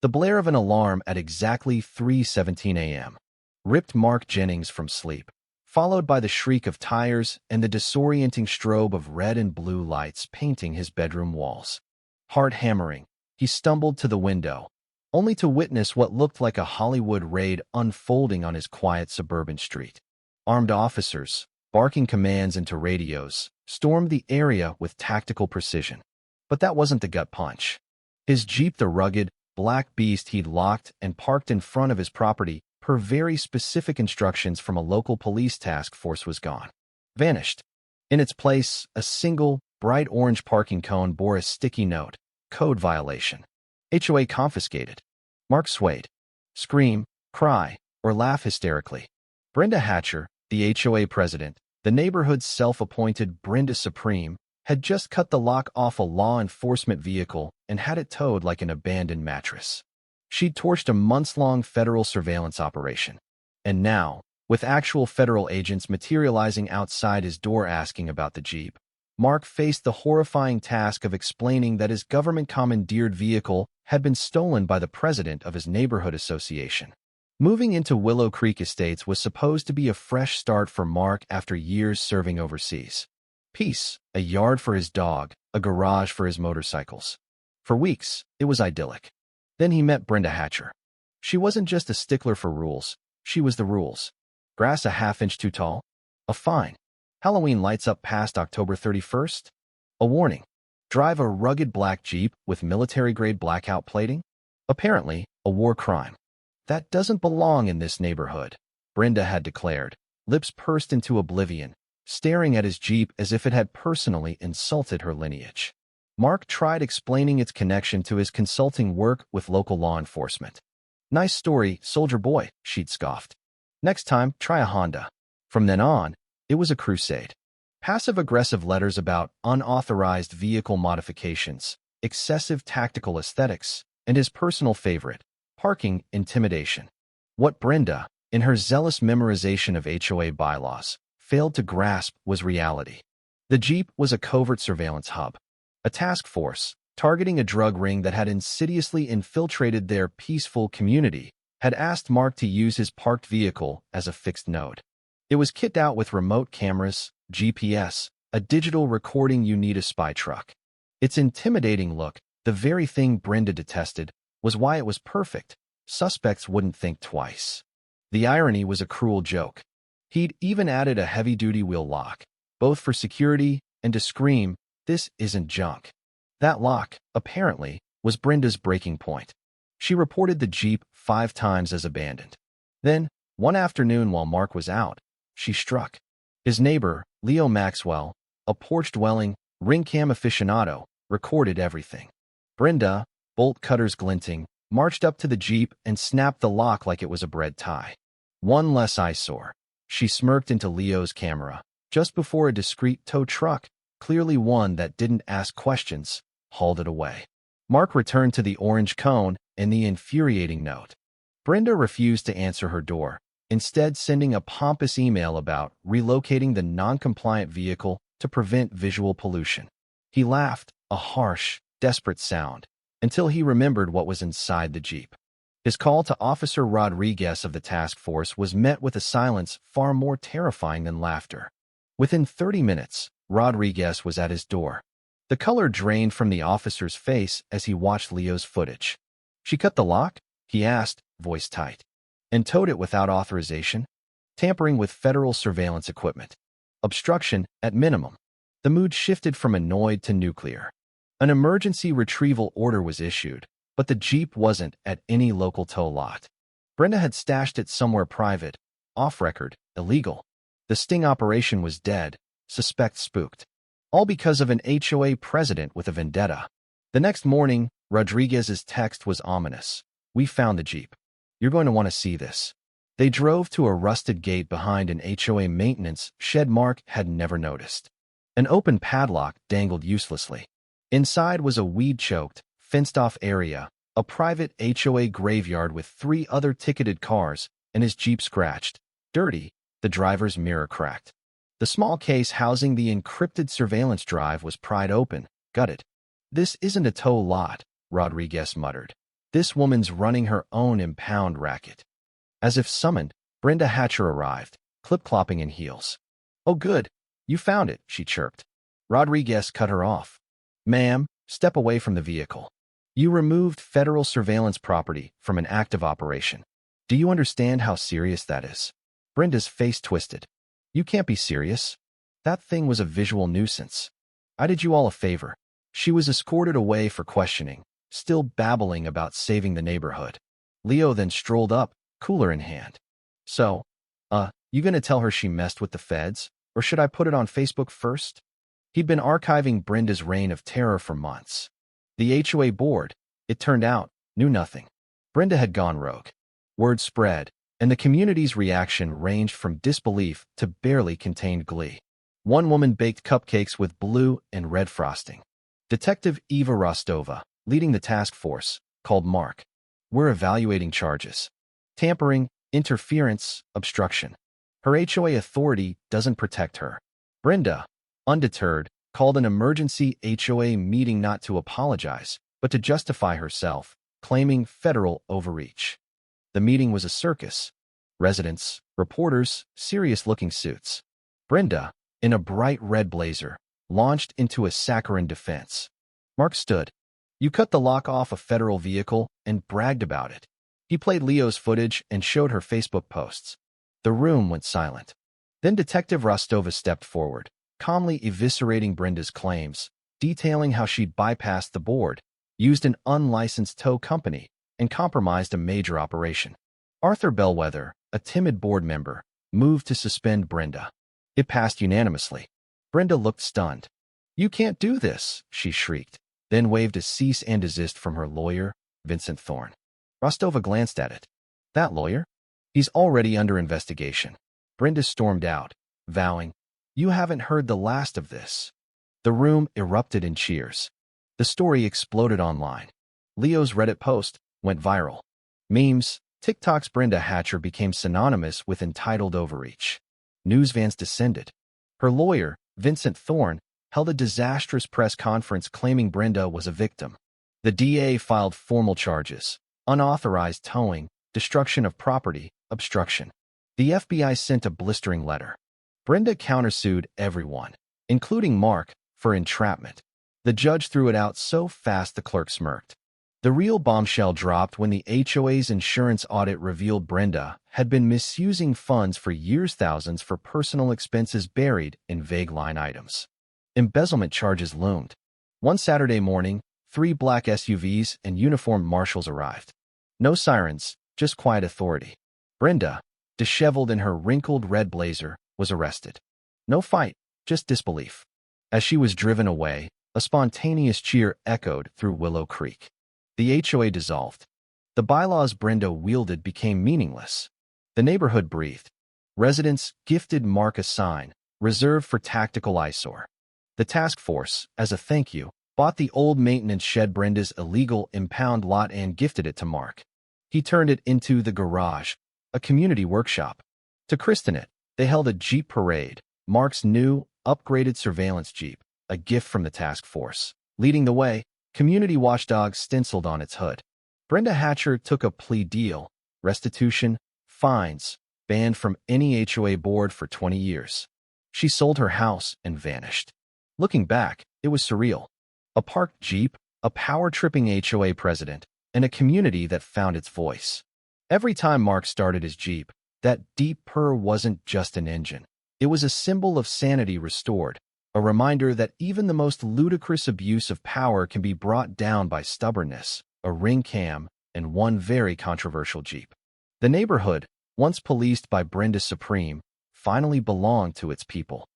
The blare of an alarm at exactly 3:17 a.m. ripped Mark Jennings from sleep, followed by the shriek of tires and the disorienting strobe of red and blue lights painting his bedroom walls. Heart hammering, he stumbled to the window, only to witness what looked like a Hollywood raid unfolding on his quiet suburban street. Armed officers, barking commands into radios, stormed the area with tactical precision. But that wasn't the gut punch. His Jeep, the rugged, black beast he'd locked and parked in front of his property per very specific instructions from a local police task force, was gone. Vanished. In its place, a single, bright orange parking cone bore a sticky note: code violation. HOA confiscated. Mark swayed. Scream, cry, or laugh hysterically. Brenda Hatcher, the HOA president, the neighborhood's self-appointed Brenda Supreme, had just cut the lock off a law enforcement vehicle and had it towed like an abandoned mattress. She'd torched a months-long federal surveillance operation. And now, with actual federal agents materializing outside his door asking about the Jeep, Mark faced the horrifying task of explaining that his government-commandeered vehicle had been stolen by the president of his neighborhood association. Moving into Willow Creek Estates was supposed to be a fresh start for Mark after years serving overseas. Peace, a yard for his dog, a garage for his motorcycles. For weeks, it was idyllic. Then he met Brenda Hatcher. She wasn't just a stickler for rules, she was the rules. Grass a half-inch too tall? A fine. Halloween lights up past October 31st? A warning. Drive a rugged black Jeep with military-grade blackout plating? Apparently, a war crime. That doesn't belong in this neighborhood, Brenda had declared, lips pursed into oblivion, staring at his Jeep as if it had personally insulted her lineage. Mark tried explaining its connection to his consulting work with local law enforcement. Nice story, soldier boy, she'd scoffed. Next time, try a Honda. From then on, it was a crusade. Passive-aggressive letters about unauthorized vehicle modifications, excessive tactical aesthetics, and his personal favorite, parking intimidation. What Brenda, in her zealous memorization of HOA bylaws, failed to grasp was reality. The Jeep was a covert surveillance hub. A task force, targeting a drug ring that had insidiously infiltrated their peaceful community, had asked Mark to use his parked vehicle as a fixed node. It was kitted out with remote cameras, GPS, a digital recording you need a spy truck. Its intimidating look, the very thing Brenda detested, was why it was perfect. Suspects wouldn't think twice. The irony was a cruel joke. He'd even added a heavy-duty wheel lock, both for security and to scream, "This isn't junk." That lock, apparently, was Brenda's breaking point. She reported the Jeep 5 times as abandoned. Then, one afternoon while Mark was out, she struck. His neighbor, Leo Maxwell, a porch-dwelling, ring-cam aficionado, recorded everything. Brenda, bolt cutters glinting, marched up to the Jeep and snapped the lock like it was a bread tie. One less eyesore. She smirked into Leo's camera, just before a discreet tow truck, clearly one that didn't ask questions, hauled it away. Mark returned to the orange cone and the infuriating note. Brenda refused to answer her door, instead sending a pompous email about relocating the non-compliant vehicle to prevent visual pollution. He laughed, a harsh, desperate sound, until he remembered what was inside the Jeep. His call to Officer Rodriguez of the task force was met with a silence far more terrifying than laughter. Within 30 minutes, Rodriguez was at his door. The color drained from the officer's face as he watched Leo's footage. "She cut the lock?" he asked, voice tight. "And towed it without authorization? Tampering with federal surveillance equipment. Obstruction, at minimum." The mood shifted from annoyed to nuclear. An emergency retrieval order was issued, but the Jeep wasn't at any local tow lot. Brenda had stashed it somewhere private, off-record, illegal. The sting operation was dead, suspect spooked. All because of an HOA president with a vendetta. The next morning, Rodriguez's text was ominous. "We found the Jeep. You're going to want to see this." They drove to a rusted gate behind an HOA maintenance shed Mark had never noticed. An open padlock dangled uselessly. Inside was a weed-choked, fenced-off area, a private HOA graveyard with 3 other ticketed cars, and his Jeep scratched, dirty, the driver's mirror cracked. The small case housing the encrypted surveillance drive was pried open, gutted. "This isn't a tow lot," Rodriguez muttered. This woman's running her own impound racket. As if summoned, Brenda Hatcher arrived, clip-clopping in heels. "Oh good, you found it," she chirped. Rodriguez cut her off. "Ma'am, step away from the vehicle. You removed federal surveillance property from an active operation. Do you understand how serious that is?" Brenda's face twisted. "You can't be serious. That thing was a visual nuisance. I did you all a favor." She was escorted away for questioning, still babbling about saving the neighborhood. Leo then strolled up, cooler in hand. "So, you gonna tell her she messed with the feds, or should I put it on Facebook first?" He'd been archiving Brenda's reign of terror for months. The HOA board, it turned out, knew nothing. Brenda had gone rogue. Word spread, and the community's reaction ranged from disbelief to barely contained glee. One woman baked cupcakes with blue and red frosting. Detective Eva Rostova, leading the task force, called Mark. "We're evaluating charges. Tampering, interference, obstruction. Her HOA authority doesn't protect her." Brenda, undeterred, called an emergency HOA meeting not to apologize, but to justify herself, claiming federal overreach. The meeting was a circus. Residents, reporters, serious-looking suits. Brenda, in a bright red blazer, launched into a saccharine defense. Mark stood. "You cut the lock off a federal vehicle and bragged about it." He played Leo's footage and showed her Facebook posts. The room went silent. Then Detective Rostova stepped forward, calmly eviscerating Brenda's claims, detailing how she'd bypassed the board, used an unlicensed tow company, and compromised a major operation. Arthur Bellwether, a timid board member, moved to suspend Brenda. It passed unanimously. Brenda looked stunned. "You can't do this," she shrieked, then waved a cease and desist from her lawyer, Vincent Thorne. Rostova glanced at it. "That lawyer? He's already under investigation." Brenda stormed out, vowing, "You haven't heard the last of this." The room erupted in cheers. The story exploded online. Leo's Reddit post went viral. Memes, TikTok's Brenda Hatcher became synonymous with entitled overreach. News vans descended. Her lawyer, Vincent Thorne, held a disastrous press conference claiming Brenda was a victim. The DA filed formal charges: unauthorized towing, destruction of property, obstruction. The FBI sent a blistering letter. Brenda countersued everyone, including Mark, for entrapment. The judge threw it out so fast the clerk smirked. The real bombshell dropped when the HOA's insurance audit revealed Brenda had been misusing funds for years, thousands for personal expenses buried in vague line items. Embezzlement charges loomed. One Saturday morning, 3 black SUVs and uniformed marshals arrived. No sirens, just quiet authority. Brenda, disheveled in her wrinkled red blazer, was arrested. No fight, just disbelief. As she was driven away, a spontaneous cheer echoed through Willow Creek. The HOA dissolved. The bylaws Brenda wielded became meaningless. The neighborhood breathed. Residents gifted Mark a sign, reserved for tactical eyesore. The task force, as a thank you, bought the old maintenance shed Brenda's illegal impound lot and gifted it to Mark. He turned it into the garage, a community workshop. To christen it, they held a Jeep parade, Mark's new, upgraded surveillance Jeep, a gift from the task force. Leading the way, community watchdogs stenciled on its hood. Brenda Hatcher took a plea deal: restitution, fines, banned from any HOA board for 20 years. She sold her house and vanished. Looking back, it was surreal. A parked Jeep, a power-tripping HOA president, and a community that found its voice. Every time Mark started his Jeep, that deep purr wasn't just an engine. It was a symbol of sanity restored, a reminder that even the most ludicrous abuse of power can be brought down by stubbornness, a ring cam, and one very controversial Jeep. The neighborhood, once policed by Brenda Supreme, finally belonged to its people.